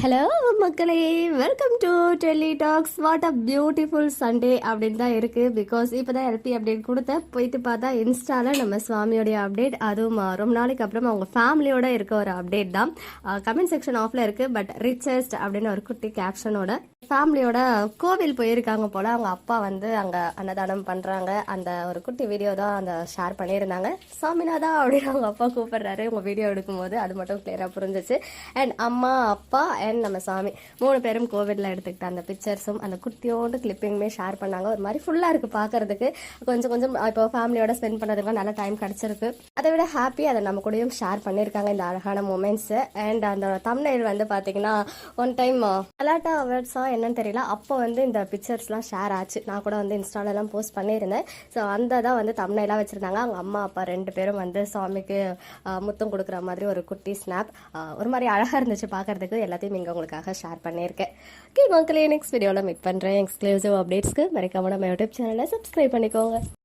Hello மக்களே, welcome to Delhi talks. What a beautiful Sunday அப்படின்னு தான் இருக்குது. பிகாஸ் இப்போ தான் எல்பி அப்டேட் கொடுத்தேன். போயிட்டு பார்த்தா இன்ஸ்டாவில் நம்ம சுவாமியோடைய அப்டேட், அதுவும் ரொம்ப நாளைக்கு அப்புறம் அவங்க ஃபேமிலியோட இருக்க ஒரு அப்டேட் தான். கமெண்ட் செக்ஷன் ஆஃபில் இருக்குது. பட் ரிச்சஸ்ட் அப்படின்னு ஒரு குட்டி கேப்ஷனோட ஃபேமிலியோட கோவில் போயிருக்காங்க போல். அவங்க அப்பா வந்து அங்கே அன்னதானம் பண்ணுறாங்க. அந்த ஒரு குட்டி வீடியோ தான் அந்த ஷேர் பண்ணியிருந்தாங்க. சாமிநாதா அப்படின்னு அவங்க அப்பா கூப்பிடுறாரு உங்கள் வீடியோ எடுக்கும்போது. அது மட்டும் கிளியராக புரிஞ்சிச்சு. அண்ட் அம்மா, அப்பா அண்ட் நம்ம சாமி 3 பேரும் கோவிலில் எடுத்துக்கிட்ட அந்த பிக்சர்ஸும் அந்த குட்டியோண்டு கிளிப்பிங்குமே ஷேர் பண்ணாங்க. ஒரு மாதிரி ஃபுல்லாக இருக்குது பார்க்கறதுக்கு. கொஞ்சம் கொஞ்சம் இப்போ ஃபேமிலியோட ஸ்பெண்ட் பண்ணுறதுக்குலாம் நல்ல டைம் கிடச்சிருக்கு. அதை விட ஹாப்பி அதை நம்ம கூடயும் ஷேர் பண்ணியிருக்காங்க இந்த அழகான மூமெண்ட்ஸு. அண்ட் அந்த தம்ப்நெயில் வந்து பார்த்தீங்கன்னா ஒன் டைம் கலாட்டா அவார்ட்ஸா என்னன்னு தெரியல, அப்போ வந்து இந்த பிக்சர்ஸ்லாம் ஷேர் ஆச்சு. நான் கூட வந்து இன்ஸ்டாலெலாம் போஸ்ட் பண்ணியிருந்தேன். ஸோ அந்த தான் வந்து தம்ப்நெயிலாக வச்சுருந்தாங்க. அவங்க அம்மா அப்பா 2 பேரும் வந்து சாமிக்கு முத்தம் கொடுக்குற மாதிரி ஒரு குட்டி ஸ்னாப். ஒரு மாதிரி அழகாக இருந்துச்சு பார்க்கறதுக்கு. எல்லாத்தையும் இங்கே உங்களுக்காக ஷேர் பண்ணியிருக்கேன். ஓகே மக்களே, நெக்ஸ்ட் வீடியோவில் மீட் பண்ணுறேன். எக்ஸ்க்ளூசிவ் அப்டேட்ஸ்க்கு மறக்காம நம்ம யூடியூப் சேனலை சப்ஸ்கிரைப் பண்ணிக்கோங்க.